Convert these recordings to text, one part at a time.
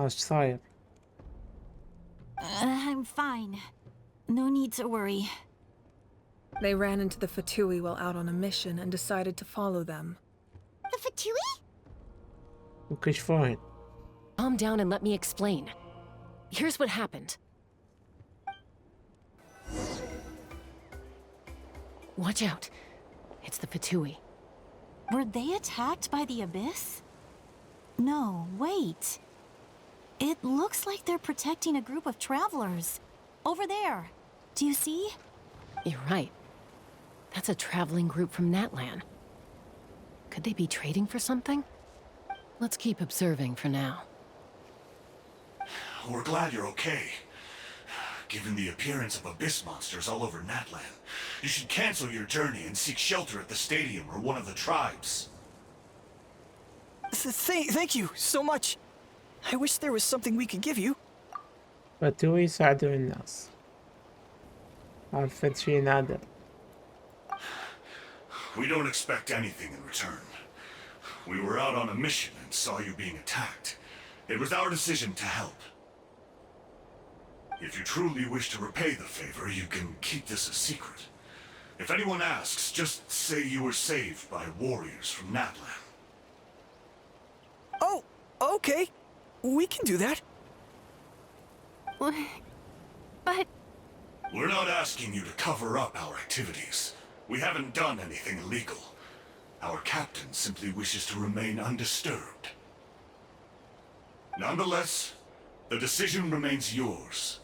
ايش صاير؟ I'm fine. No need to worry. They ran into the Fatui while out on a mission and decided to follow them. The Fatui? وكشفوهن. Calm down and let me explain. Here's what happened. Watch out. It's the Fatui. Were they attacked by the Abyss? No, wait. It looks like they're protecting a group of travelers. Over there. Do you see? You're right. That's a traveling group from Natlan. Could they be trading for something? Let's keep observing for now. We're glad you're okay. Given the appearance of abyss monsters all over Natlan, you should cancel your journey and seek shelter at the stadium or one of the tribes. Thank you so much. I wish there was something we could give you. فتوي يساعدوا الناس. عرفت شي نادر. We don't expect anything in return. We were out on a mission and saw you being attacked. It was our decision to help. If you truly wish to repay the favor, you can keep this a secret. If anyone asks, just say you were saved by warriors from Natlan. Oh, okay. We can do that. But... We're not asking you to cover up our activities. We haven't done anything illegal. Our captain simply wishes to remain undisturbed. Nonetheless, the decision remains yours.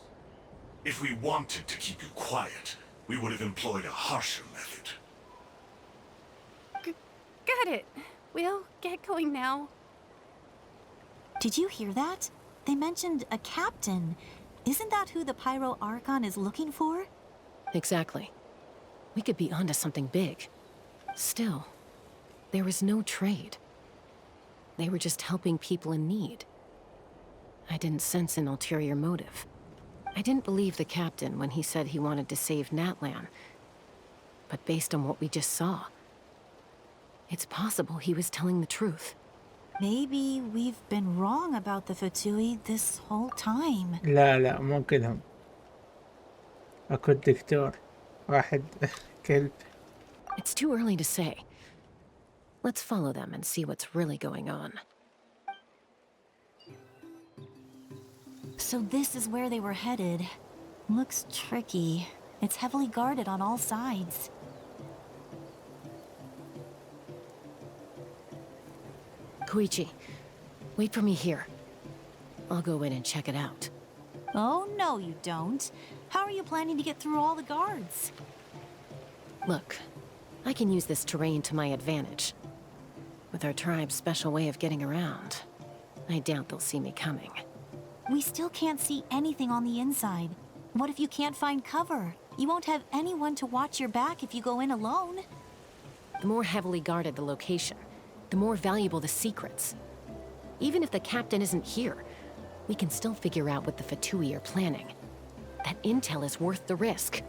If we wanted to keep you quiet, we would have employed a harsher method. Got it. We'll get going now. Did you hear that? They mentioned a captain. Isn't that who the Pyro Archon is looking for? Exactly. We could be onto something big. Still, there was no trade. They were just helping people in need. I didn't sense an ulterior motive. I didn't believe the captain when he said he wanted to save Natlan. But based on what we just saw, it's possible he was telling the truth. Maybe we've been wrong about the Fatui this whole time. لا مو كلهم. اكو الدكتور واحد كلب. It's too early to say. Let's follow them and see what's really going on. So this is where they were headed. Looks tricky. It's heavily guarded on all sides. Koichi, wait for me here. I'll go in and check it out. Oh, no you don't. How are you planning to get through all the guards? Look, I can use this terrain to my advantage. With our tribe's special way of getting around, I doubt they'll see me coming. We still can't see anything on the inside. What if you can't find cover? You won't have anyone to watch your back if you go in alone. The more heavily guarded the location, the more valuable the secrets. Even if the captain isn't here, we can still figure out what the Fatui are planning. That intel is worth the risk.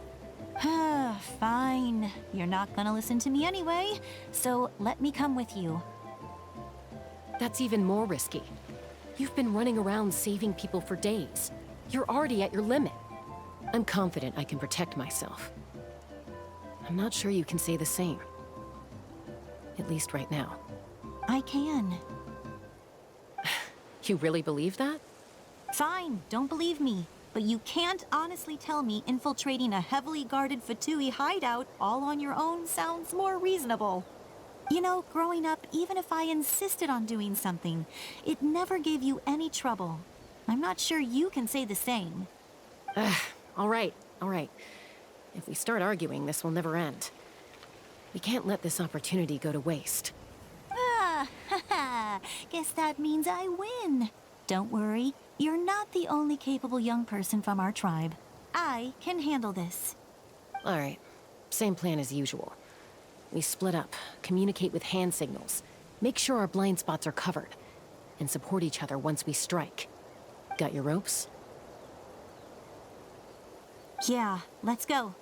Fine. You're not gonna listen to me anyway, so let me come with you. That's even more risky. You've been running around saving people for days. You're already at your limit. I'm confident I can protect myself. I'm not sure you can say the same. At least right now. I can. You really believe that? Fine, don't believe me. But you can't honestly tell me infiltrating a heavily guarded Fatui hideout all on your own sounds more reasonable. You know, growing up, even if I insisted on doing something, it never gave you any trouble. I'm not sure you can say the same. All right. If we start arguing, this will never end. We can't let this opportunity go to waste. Guess that means I win. Don't worry, you're not the only capable young person from our tribe. I can handle this. All right, same plan as usual. We split up, communicate with hand signals, make sure our blind spots are covered, and support each other once we strike. Got your ropes? Yeah, let's go.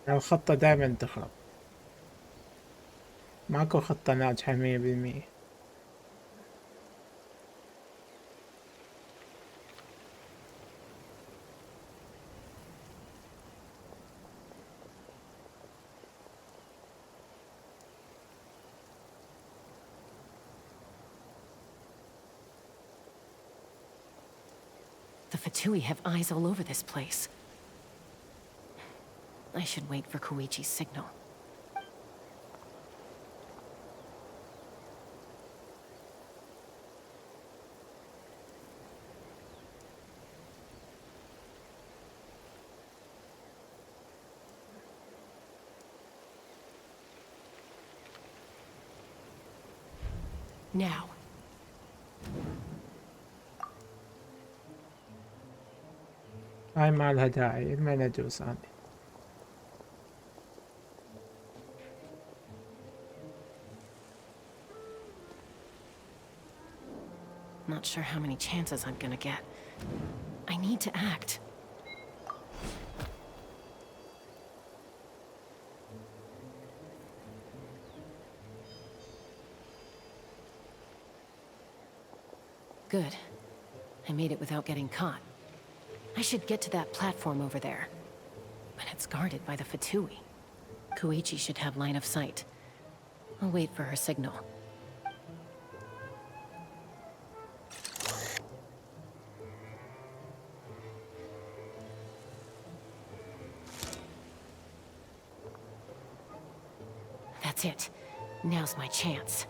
الخطة دائما تخرب. ماكو خطة ناجحة 100%. Fatui have eyes all over this place. I should wait for Koichi's signal. Now. هاي ما لها داعي ما ندوس أنا. Not sure how many chances I'm gonna get. I need to act. Good. I made it without getting caught. I should get to that platform over there. But it's guarded by the Fatui. Koichi should have line of sight. I'll wait for her signal. That's it. Now's my chance.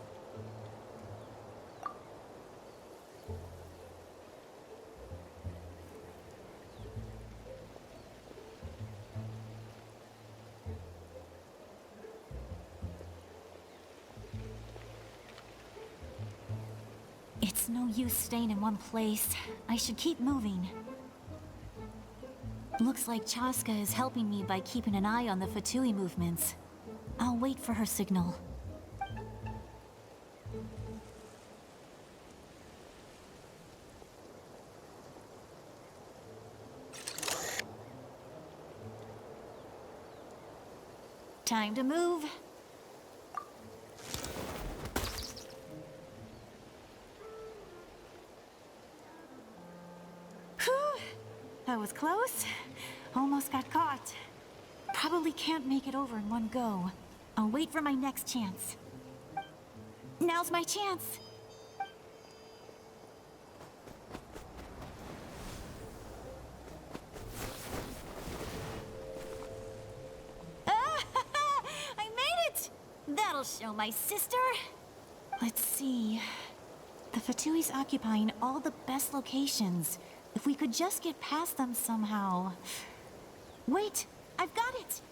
It's no use staying in one place. I should keep moving. Looks like Chaska is helping me by keeping an eye on the Fatui movements. I'll wait for her signal. Time to move. Whew. That was close. Almost got caught. Probably can't make it over in one go. I'll wait for my next chance. Now's my chance. I made it! That'll show my sister. Let's see. The Fatui's occupying all the best locations. If we could just get past them somehow. Wait, I've got it!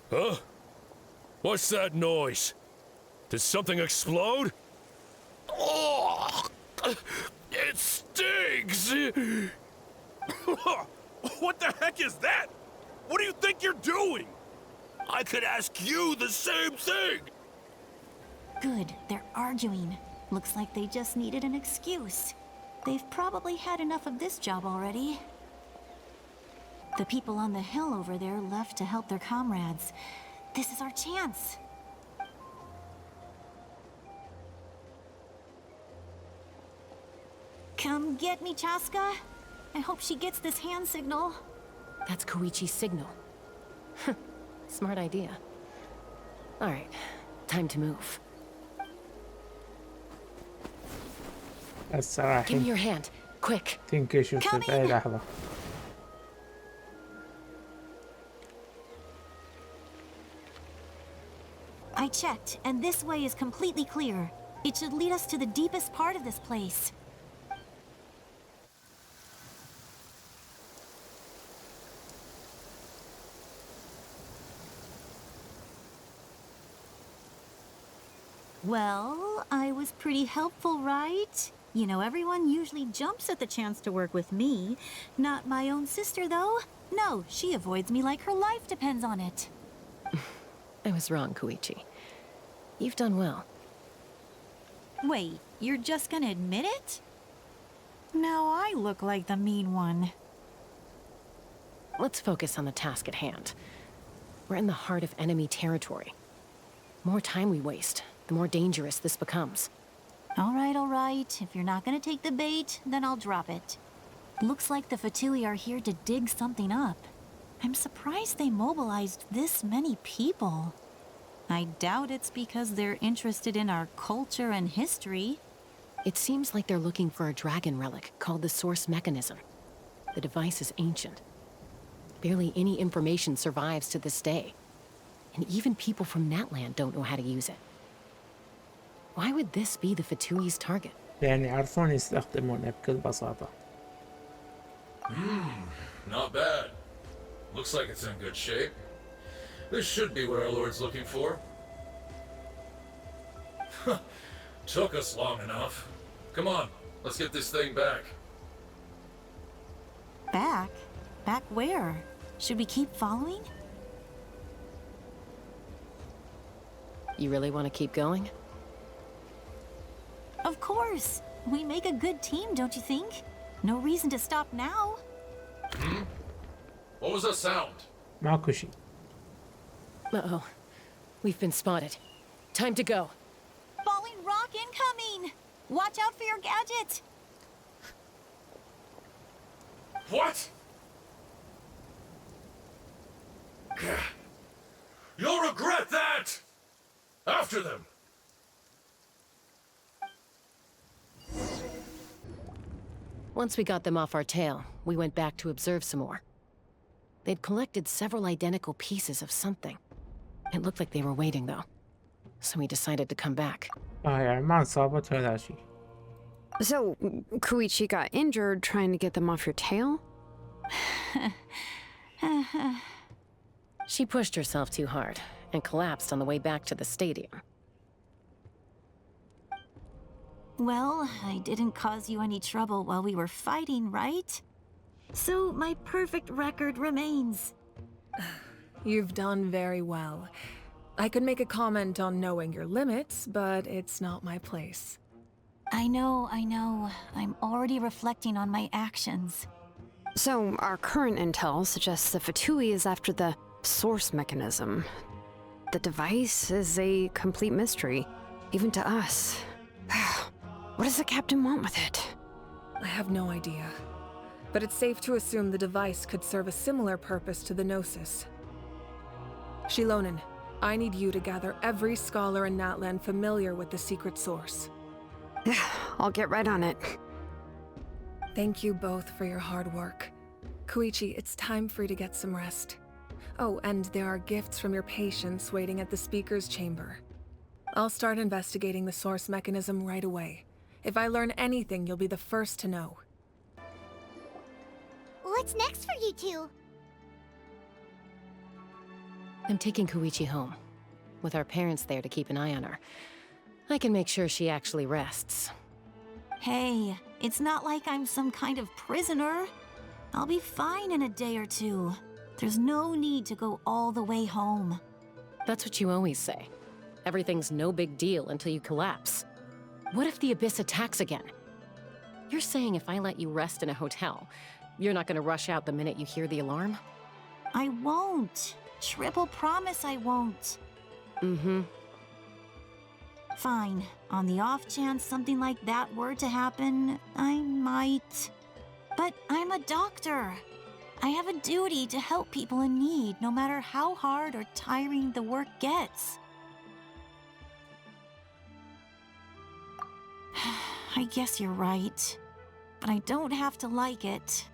Huh? What's that noise? Did something explode? Oh, it stings! What the heck is that? What do you think you're doing? I could ask you the same thing! Good, they're arguing. Looks like they just needed an excuse. They've probably had enough of this job already. The people on the hill over there left to help their comrades. This is our chance. Come get me, Chaska. I hope she gets this hand signal. That's Koichi's signal. Smart idea. All right, time to move. الصراحة Give me your hand, quick. تنكشف في أي لحظة. I checked, and this way is completely clear. It should lead us to the deepest part of this place. Well, I was pretty helpful, right? You know, everyone usually jumps at the chance to work with me. Not my own sister, though. No, she avoids me like her life depends on it. I was wrong, Koichi. You've done well. Wait, you're just gonna admit it? Now I look like the mean one. Let's focus on the task at hand. We're in the heart of enemy territory. More time we waste, the more dangerous this becomes. All right. If you're not gonna take the bait, then I'll drop it. Looks like the Fatui are here to dig something up. I'm surprised they mobilized this many people. I doubt it's because they're interested in our culture and history. It seems like they're looking for a dragon relic called the Source Mechanism. The device is ancient. Barely any information survives to this day. And even people from Natland don't know how to use it. Why would this be the Fatui's target? يعني يعرفون يستخدمونه بكل بساطة. Not bad. Looks like it's in good shape. This should be what our Lord's looking for. Took us long enough. Come on, let's get this thing back. Back? Back where? Should we keep following? You really want to keep going? Of course. We make a good team, don't you think? No reason to stop now. What was that sound? ماكو شيء. Uh-oh. We've been spotted. Time to go. Falling rock incoming! Watch out for your gadget! What? You'll regret that! After them! Once we got them off our tail, we went back to observe some more. They'd collected several identical pieces of something. It looked like they were waiting, though. So we decided to come back. يعني ما انصابت ولا شيء. So, Koichi got injured trying to get them off your tail? She pushed herself too hard and collapsed on the way back to the stadium. Well, I didn't cause you any trouble while we were fighting, right? So my perfect record remains. You've done very well. I could make a comment on knowing your limits, but it's not my place. I know. I'm already reflecting on my actions. So, our current intel suggests the Fatui is after the source mechanism. The device is a complete mystery, even to us. What does the captain want with it? I have no idea. But it's safe to assume the device could serve a similar purpose to the Gnosis. Shilonen, I need you to gather every scholar in Natland familiar with the secret source. I'll get right on it. Thank you both for your hard work. Koichi, it's time for you to get some rest. Oh, and there are gifts from your patients waiting at the speaker's chamber. I'll start investigating the source mechanism right away. If I learn anything, you'll be the first to know. What's next for you two? I'm taking Koichi home. With our parents there to keep an eye on her, I can make sure she actually rests. Hey, it's not like I'm some kind of prisoner. I'll be fine in a day or two. There's no need to go all the way home. That's what you always say. Everything's no big deal until you collapse. What if the Abyss attacks again? You're saying if I let you rest in a hotel, you're not gonna rush out the minute you hear the alarm? I won't. Triple promise I won't. Mm-hmm. Fine. On the off chance something like that were to happen, I might. But I'm a doctor. I have a duty to help people in need, no matter how hard or tiring the work gets. I guess you're right. But I don't have to like it.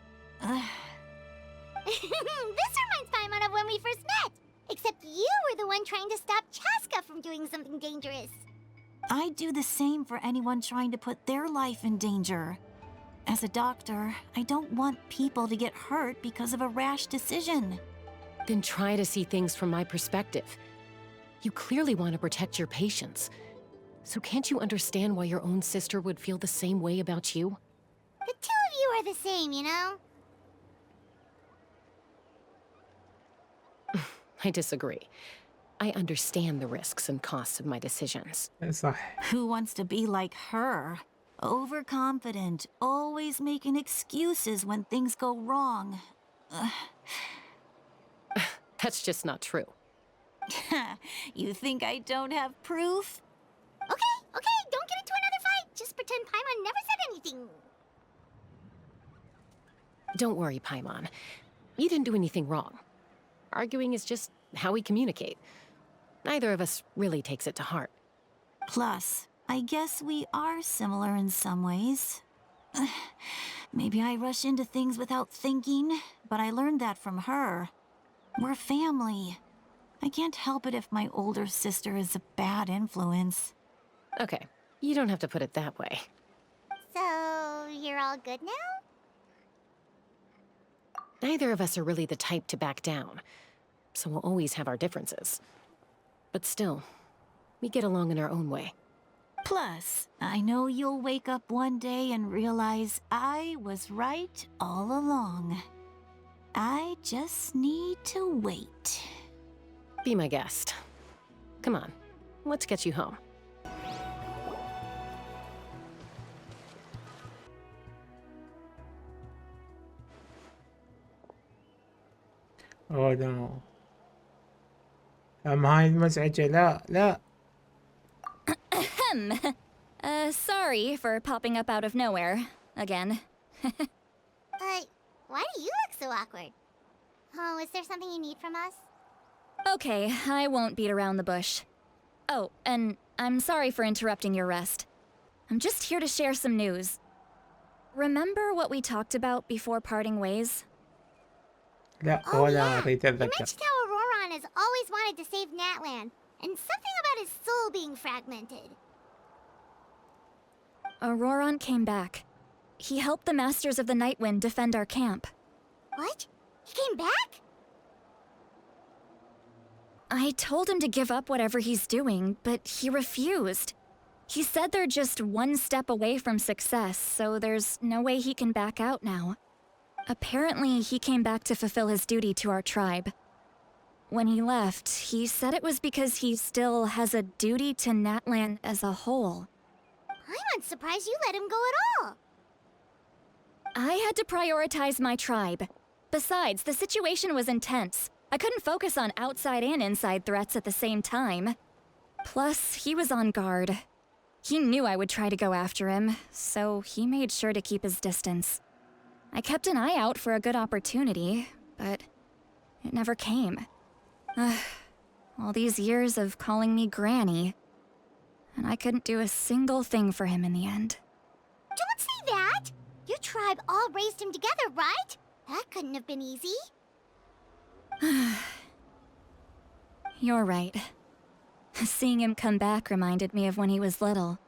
This reminds Paimon of when we first met. Except you were the one trying to stop Chaska from doing something dangerous. I'd do the same for anyone trying to put their life in danger. As a doctor, I don't want people to get hurt because of a rash decision. Then try to see things from my perspective. You clearly want to protect your patients. So can't you understand why your own sister would feel the same way about you? The two of you are the same, you know? I disagree. I understand the risks and costs of my decisions. صح. Who wants to be like her? Overconfident, always making excuses when things go wrong. That's just not true. You think I don't have proof? Okay, don't get into another fight. pretend Paimon never said anything. Don't worry, Paimon. You didn't do anything wrong. Arguing is just how we communicate. Neither of us really takes it to heart. Plus, I guess we are similar in some ways. Maybe I rush into things without thinking, but I learned that from her. We're family. I can't help it if my older sister is a bad influence. Okay, you don't have to put it that way. So, you're all good now? Neither of us are really the type to back down, so we'll always have our differences. But still, we get along in our own way. Plus, I know you'll wake up one day and realize I was right all along. I just need to wait. Be my guest. Come on, let's get you home. اوه نو. هاي المزعجة. لا. Sorry for popping up out of nowhere again. Why do you look so awkward? Oh, is there something you need from us? Okay, I won't beat around the bush. Oh, and I'm sorry for interrupting your rest. I'm just here to share some news. Remember what we talked about before parting ways? لا Oh ولا yeah, أريد you أتذكر. mentioned how Ororon has always wanted to save Natlan, and something about his soul being fragmented. Ororon came back. He helped the Masters of the Nightwind defend our camp. What? He came back? I told him to give up whatever he's doing, but he refused. He said they're just one step away from success, so there's no way he can back out now. Apparently, he came back to fulfill his duty to our tribe. When he left, he said it was because he still has a duty to Natlan as a whole. I'm surprised you let him go at all. I had to prioritize my tribe. Besides, the situation was intense. I couldn't focus on outside and inside threats at the same time. Plus, he was on guard. He knew I would try to go after him, so he made sure to keep his distance. I kept an eye out for a good opportunity, but it never came. All these years of calling me Granny, and I couldn't do a single thing for him in the end. Don't say that! Your tribe all raised him together, right? That couldn't have been easy. You're right. Seeing him come back reminded me of when he was little.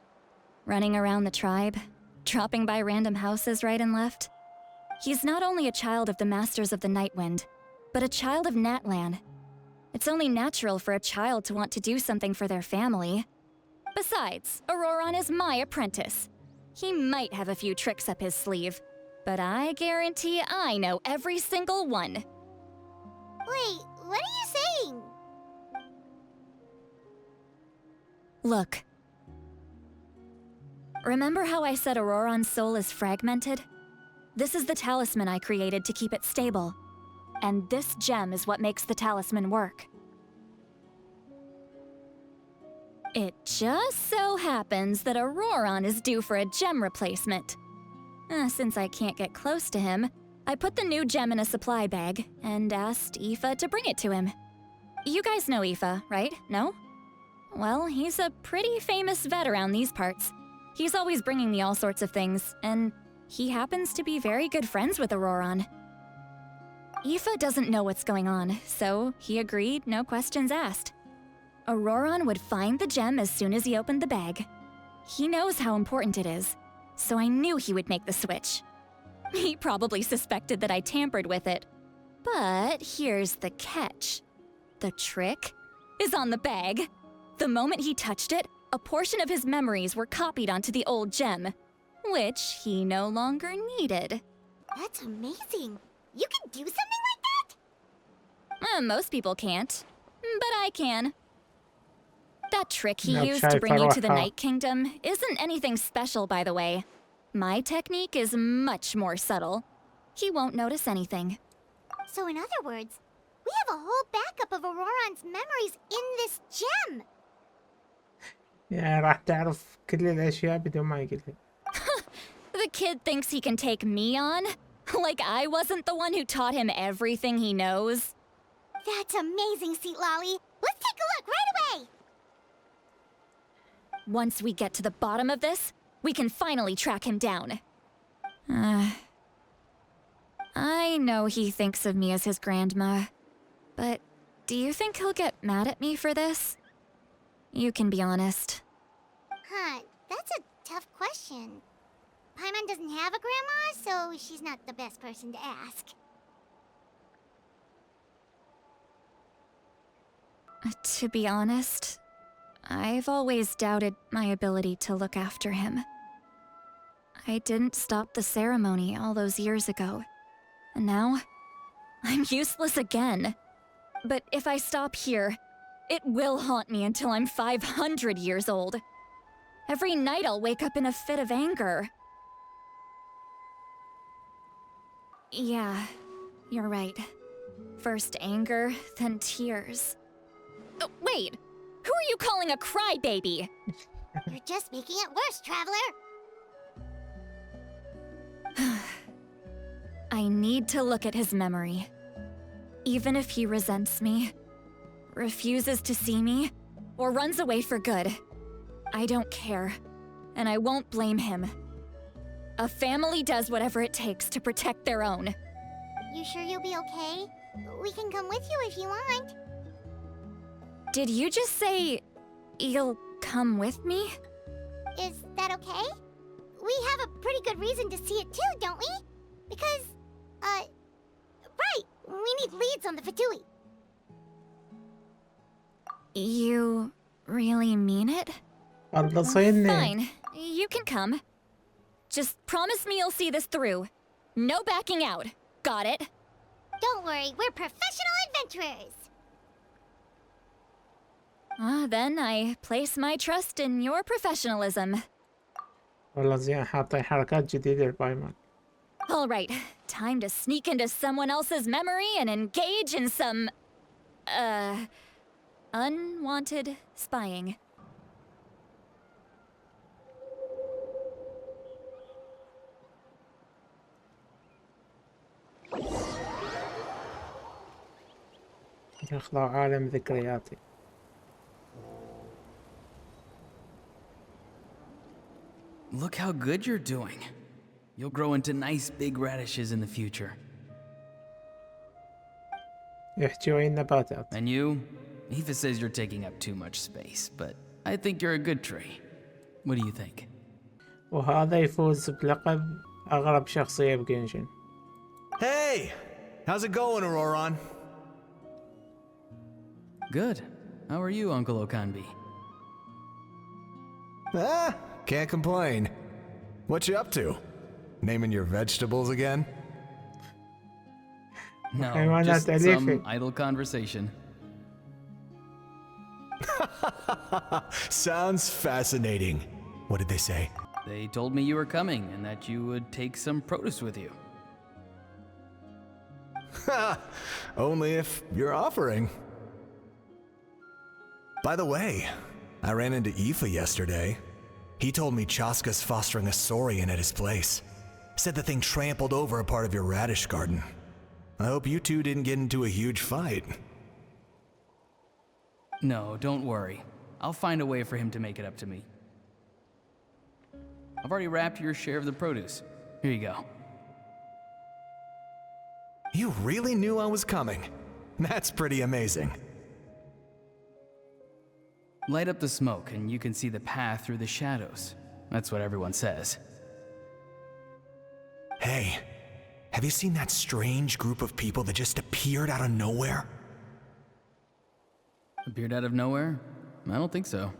Running around the tribe, dropping by random houses right and left. He's not only a child of the Masters of the Nightwind, but a child of Natlan. It's only natural for a child to want to do something for their family. Besides, Ororon is my apprentice. He might have a few tricks up his sleeve, but I guarantee I know every single one. Wait, what are you saying? Look. Remember how I said Ororon's soul is fragmented? This is the talisman I created to keep it stable. And this gem is what makes the talisman work. It just so happens that Ororon is due for a gem replacement. Since I can't get close to him, I put the new gem in a supply bag and asked Aoife to bring it to him. You guys know Aoife, right? No? Well, he's a pretty famous vet around these parts. He's always bringing me all sorts of things, and he happens to be very good friends with Ororon. Aoife doesn't know what's going on, so he agreed, no questions asked. Ororon would find the gem as soon as he opened the bag. He knows how important it is, so I knew he would make the switch. He probably suspected that I tampered with it. But here's the catch. The trick is on the bag. The moment he touched it, a portion of his memories were copied onto the old gem, which he no longer needed. That's amazing. You can do something like that? Most people can't, but I can. That trick he No, used to bring you to the Shai Night Kingdom isn't anything special, by the way. My technique is much more subtle. He won't notice anything. So in other words, we have a whole backup of Ororon's memories in this gem. يعني راح تعرف كل الأشياء بدون ما يقول لك. kid thinks he can take me on? Like I wasn't the one who taught him everything he knows? That's amazing, Citlali. Let's take a look right away! Once we get to the bottom of this, we can finally track him down. I know he thinks of me as his grandma, but do you think he'll get mad at me for this? You can be honest. Huh, that's a tough question. Paimon doesn't have a grandma, so she's not the best person to ask. To be honest, I've always doubted my ability to look after him. I didn't stop the ceremony all those years ago, and now I'm useless again. But if I stop here, it will haunt me until I'm 500 years old. Every night I'll wake up in a fit of anger. Yeah, you're right. First anger, then tears. Oh, wait! Who are you calling a crybaby? You're just making it worse, Traveler! I need to look at his memory. Even if he resents me, refuses to see me, or runs away for good, I don't care, and I won't blame him. A family does whatever it takes to protect their own. You sure you'll be okay? We can come with you if you want. Did you just say you'll come with me? Is that okay? We have a pretty good reason to see it too, don't we? Because, right, we need leads on the Fatui. You really mean it? خلصيني. Fine, you can come. Just promise me you'll see this through. No backing out. Got it? Don't worry, we're professional adventurers. Then I place my trust in your professionalism. والله زين حاطين حركات جديدة لبايمان. All right, time to sneak into someone else's memory and engage in some, unwanted spying. يخضع عالم ذكرياتي. Look how good you're doing. You'll grow into nice big radishes in the future. يحتوي النباتات. And you? Aoife says you're taking up too much space, but I think you're a good tree. What do you think? وهذا يفوز بلقب أغرب شخصية بجنشن. Hey! How's it going, Ororon? Good. How are you, Uncle Okanbi? Can't complain. What you up to? Naming your vegetables again? No, just some idle conversation. Sounds fascinating. What did they say? They told me you were coming and that you would take some produce with you. Only if you're offering. By the way, I ran into Aoife yesterday. He told me Chaska's fostering a saurian at his place. Said the thing trampled over a part of your radish garden. I hope you two didn't get into a huge fight. No, don't worry. I'll find a way for him to make it up to me. I've already wrapped your share of the produce. Here you go. You really knew I was coming. That's pretty amazing. Light up the smoke and you can see the path through the shadows. That's what everyone says. Hey, have you seen that strange group of people that just appeared out of nowhere? Appeared out of nowhere? I don't think so.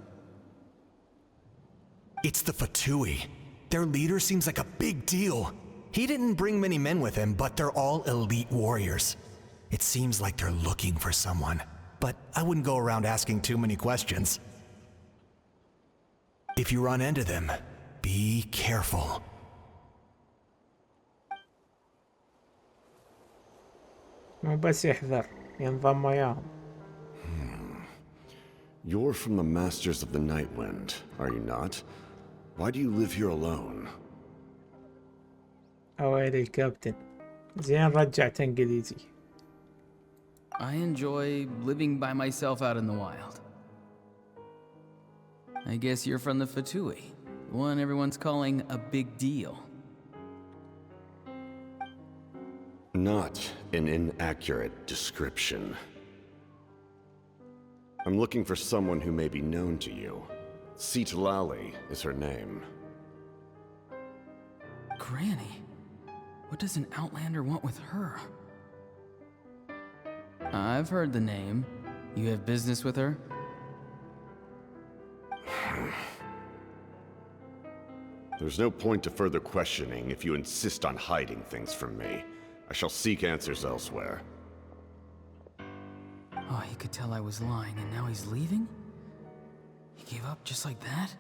It's the Fatui. Their leader seems like a big deal. He didn't bring many men with him, but they're all elite warriors. It seems like they're looking for someone, but I wouldn't go around asking too many questions. If you run into them, be careful. مو بس يحذر ينضم وياهم. You're from the Masters of the Night Wind, are you not? Why do you live here alone? اويلي كابتن، زين رجعت انجليزي. I enjoy living by myself out in the wild. I guess you're from the Fatui, the one everyone's calling a big deal. Not an inaccurate description. I'm looking for someone who may be known to you. Citlali is her name. Granny? What does an outlander want with her? I've heard the name. You have business with her? There's no point to further questioning if you insist on hiding things from me. I shall seek answers elsewhere. Oh, he could tell I was lying, and now he's leaving? He gave up just like that?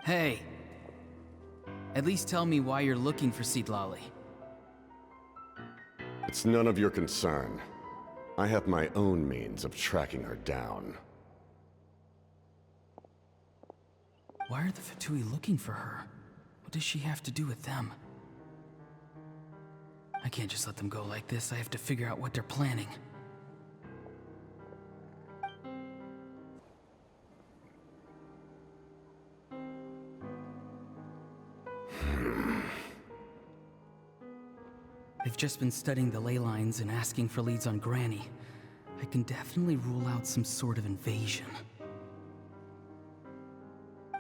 Hey! At least tell me why you're looking for Citlali. It's none of your concern. I have my own means of tracking her down. Why are the Fatui looking for her? What does she have to do with them? I can't just let them go like this. I have to figure out what they're planning. They've just been studying the ley lines and asking for leads on Granny. I can definitely rule out some sort of invasion.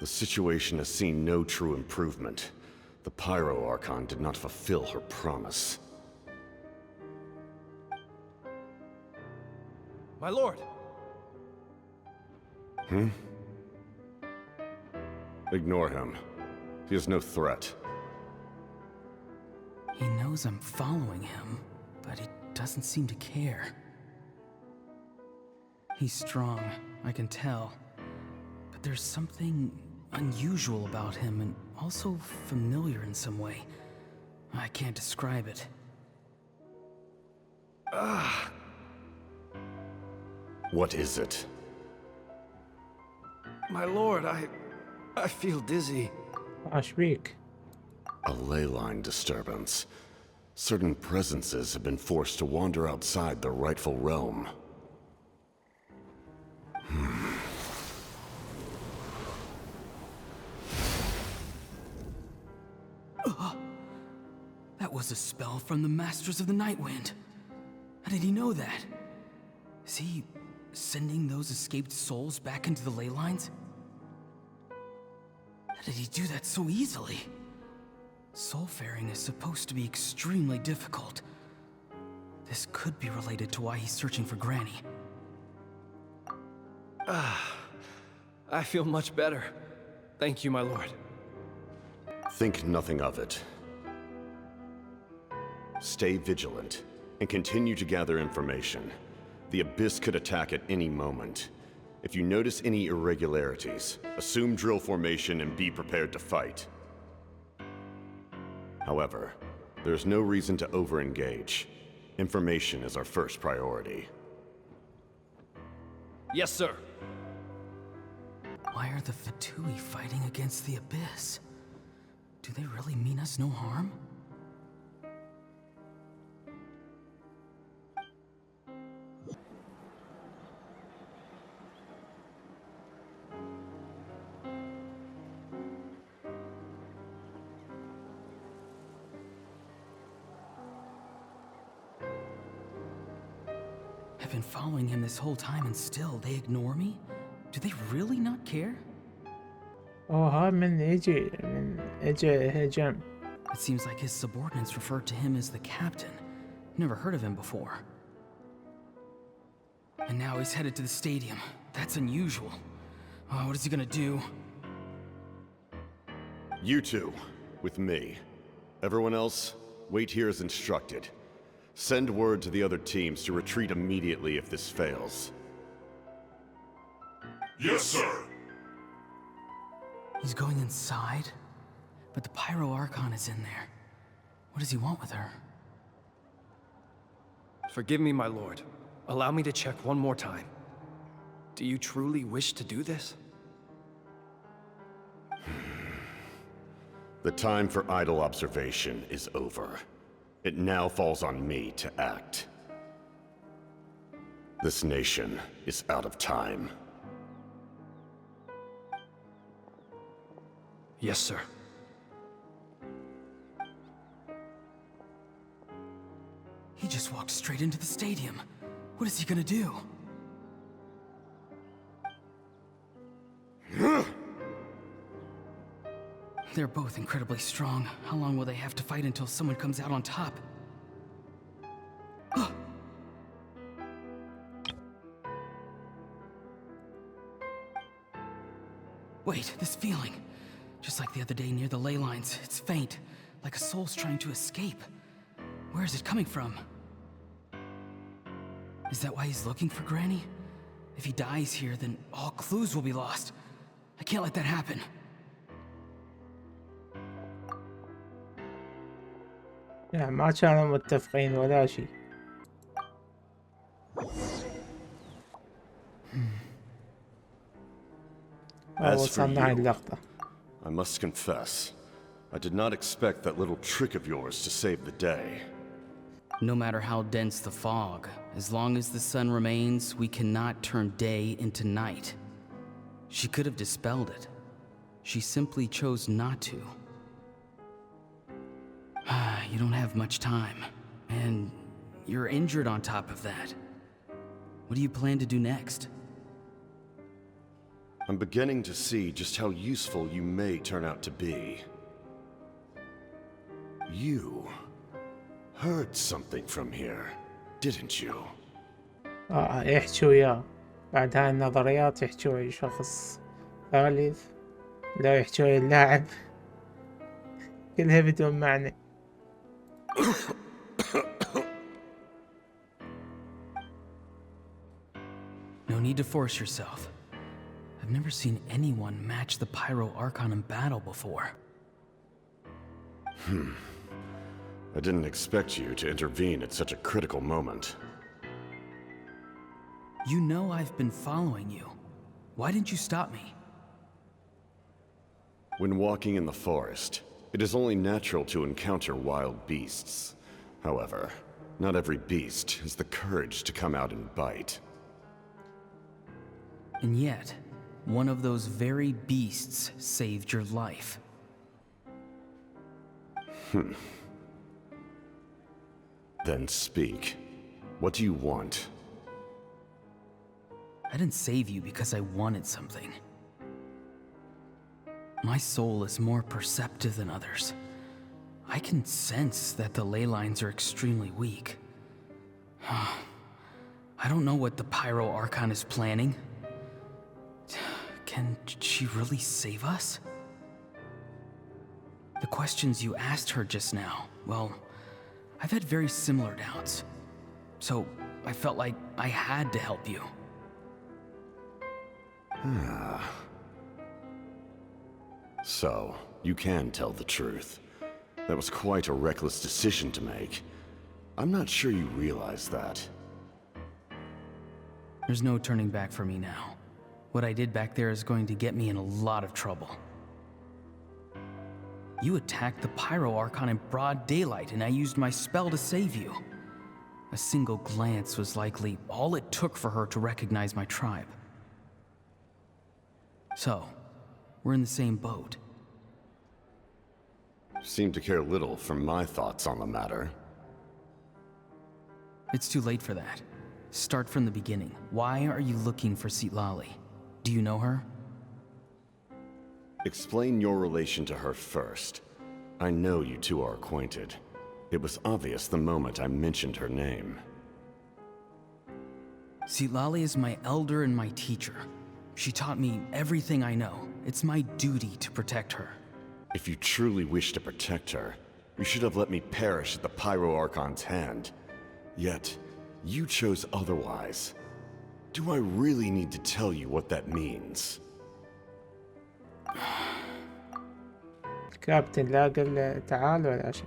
The situation has seen no true improvement. The Pyro Archon did not fulfill her promise. My lord! Ignore him. He is no threat. He knows I'm following him, but he doesn't seem to care. He's strong, I can tell. But there's something unusual about him and also familiar in some way. I can't describe it. What is it? My lord, I feel dizzy. Ashvik. A ley line disturbance. Certain presences have been forced to wander outside their rightful realm. That was a spell from the Masters of the Nightwind. How did he know that? Is he sending those escaped souls back into the ley lines? How did he do that so easily? Soulfaring is supposed to be extremely difficult. This could be related to why he's searching for Granny. I feel much better. Thank you, my lord. Think nothing of it. Stay vigilant, and continue to gather information. The Abyss could attack at any moment. If you notice any irregularities, assume drill formation and be prepared to fight. However, there's no reason to over-engage. Information is our first priority. Yes, sir. Why are the Fatui fighting against the Abyss? Do they really mean us no harm? I've been following him this whole time and still they ignore me? Do they really not care? ها من اجى هجم. It seems like his subordinates referred to him as the captain. Never heard of him before. And now he's headed to the stadium. That's unusual. Oh, what is he gonna do? You two, with me. Everyone else, wait here as instructed. Send word to the other teams to retreat immediately if this fails. Yes, sir. He's going inside? But the Pyro Archon is in there. What does he want with her? Forgive me, my lord. Allow me to check one more time. Do you truly wish to do this? The time for idle observation is over. It now falls on me to act. This nation is out of time. Yes, sir. He just walked straight into the stadium. What is he gonna do? They're both incredibly strong. How long will they have to fight until someone comes out on top? Wait, this feeling. Just like the other day near the ley lines, it's faint, like a soul's trying to escape. Where is it coming from? Is that why he's looking for Granny? If he dies here, then all clues will be lost. I can't let that happen. يعني ما كانوا متفقين ولا شيء. As for وصلنا هاي you, اللقطة. I must confess, I did not expect that little trick of yours to save the day. No matter how dense the fog, as long as the sun remains, we cannot turn day into night. She could have dispelled it. She simply chose not to. You don't have much time, and you're injured on top of that. What do you plan to do next? I'm beginning to see just how useful you may turn out to be. You heard something from here, didn't you? يحكوا وياه بعد هاي النظريات، يحكوا ويا شخص ثالث، لا يحكوا ويا اللاعب. كلها بدون معنى. No need to force yourself. I've never seen anyone match the Pyro Archon in battle before. I didn't expect you to intervene at such a critical moment. You know I've been following you. Why didn't you stop me? When walking in the forest, it is only natural to encounter wild beasts. However, not every beast has the courage to come out and bite. And yet, one of those very beasts saved your life. Then speak. What do you want? I didn't save you because I wanted something. My soul is more perceptive than others. I can sense that the ley lines are extremely weak. I don't know what the Pyro Archon is planning. Can she really save us? The questions you asked her just now, well, I've had very similar doubts. So I felt like I had to help you. So, you can tell the truth. That was quite a reckless decision to make. I'm not sure you realize that. There's no turning back for me now. What I did back there is going to get me in a lot of trouble. You attacked the Pyro Archon in broad daylight, and I used my spell to save you. A single glance was likely all it took for her to recognize my tribe. So, we're in the same boat. Seem to care little for my thoughts on the matter. It's too late for that. Start from the beginning. Why are you looking for Citlali? Do you know her? Explain your relation to her first. I know you two are acquainted. It was obvious the moment I mentioned her name. Citlali is my elder and my teacher. She taught me everything I know. It's my duty to protect her. If you truly wish to protect her, you should have let me perish at the Pyro Archon's hand. Yet, you chose otherwise. Do I really need to tell you what that means? الكابتن لا قال تعال ولا شيء،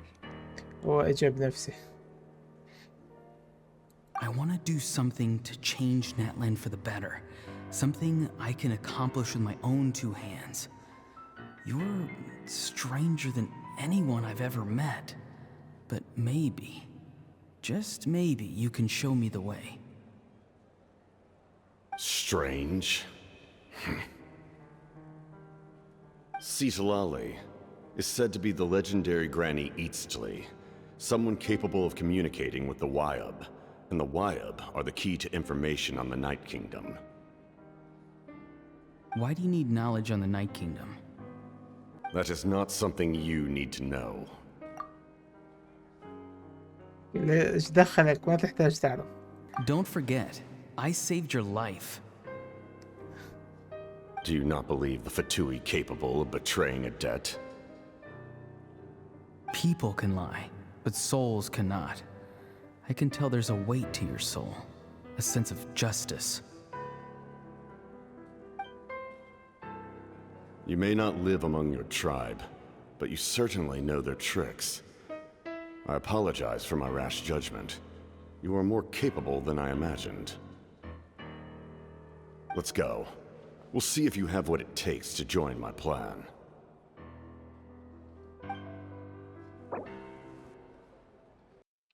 هو اجى بنفسه. I want to do something to change Natlan for the better. Something I can accomplish with my own two hands. You're stranger than anyone I've ever met. But maybe, just maybe, you can show me the way. Strange. Citlali is said to be the legendary Granny Citlali, someone capable of communicating with the Wyab, and the Wyab are the key to information on the Night Kingdom. Why do you need knowledge on the Night Kingdom? That is not something you need to know. ايش دخلك؟ ما تحتاج تعرف. Don't forget, I saved your life. Do you not believe the Fatui capable of betraying a debt? People can lie, but souls cannot. I can tell there's a weight to your soul, a sense of justice. You may not live among your tribe, but you certainly know their tricks. I apologize for my rash judgment. You are more capable than I imagined. Let's go. We'll see if you have what it takes to join my plan.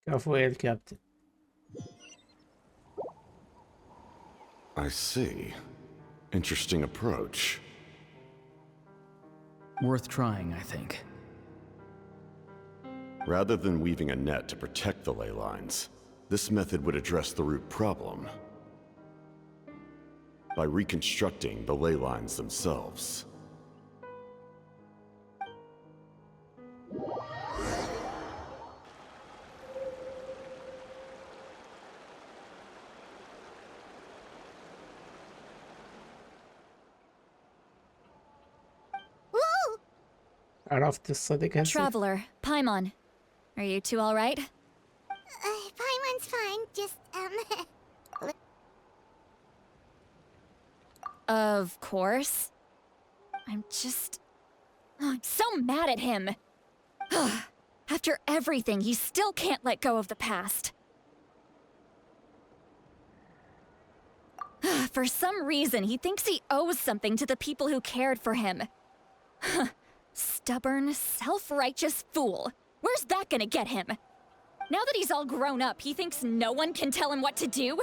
كفو يا الكابتن. I see. Interesting approach. Worth trying, I think. Rather than weaving a net to protect the ley lines, this method would address the root problem by reconstructing the ley lines themselves. عرفت الصدق هسه؟ Traveler, Paimon. Are you two all right? Paimon's fine, just, Of course. I'm so mad at him. After everything, he still can't let go of the past. For some reason, he thinks he owes something to the people who cared for him. Stubborn, self-righteous fool. Where's that gonna get him? Now that he's all grown up, he thinks no one can tell him what to do?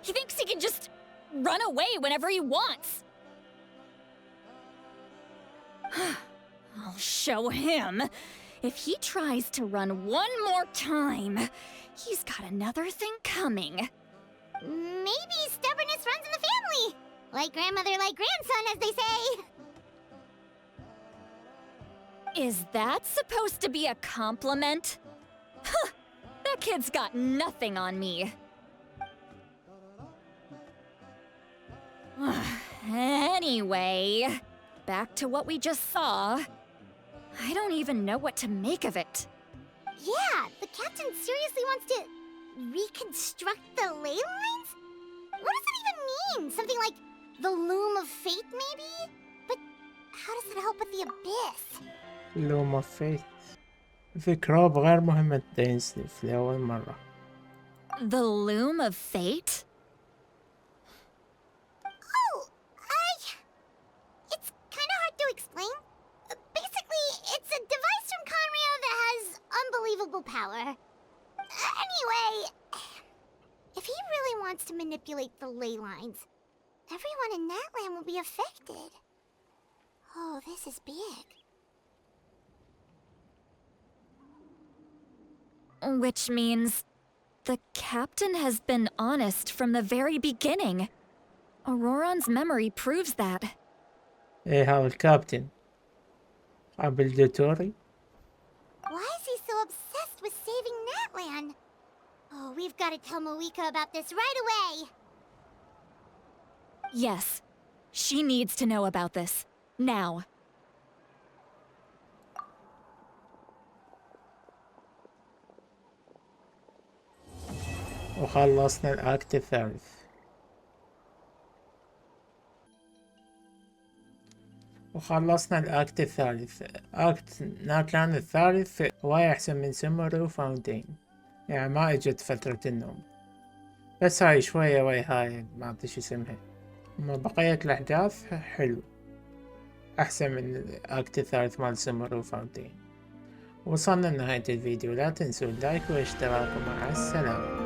He thinks he can just run away whenever he wants. I'll show him. If he tries to run one more time, he's got another thing coming. Maybe stubbornness runs in the family. Like grandmother, like grandson, as they say. Is that supposed to be a compliment? Huh, that kid's got nothing on me. Anyway, back to what we just saw. I don't even know what to make of it. Yeah, the captain seriously wants to reconstruct the ley lines? What does that even mean? Something like the loom of fate, maybe? But how does that help with the abyss? loom of fate. فكرة غير مهمة تنسي في أول مرة. The loom of fate? It's kind of hard to explain. Basically, it's a device from Conrio that has unbelievable power. Anyway, if he really wants to manipulate the ley lines, everyone in Natlan will be affected. Oh, this is big. Which means the captain has been honest from the very beginning. Ororon's memory proves that. إيه هذا الكابتن قبل دوتوري. Why is he so obsessed with saving Natlan? Oh, we've got to tell Mavuika about this right away. Yes, she needs to know about this. Now. وخلصنا الأكت الثالث. أكت ناتلان الثالث هواية أحسن من سمر فاوندين. يعني ما اجت فترة النوم، بس هاي شوية وي هاي ما أدري شو اسمها. أما بقية الأحداث حلو، أحسن من الأكت الثالث مال سمر وفاوتي. وصلنا لنهاية الفيديو، لا تنسوا اللايك والاشتراك، ومع السلامة.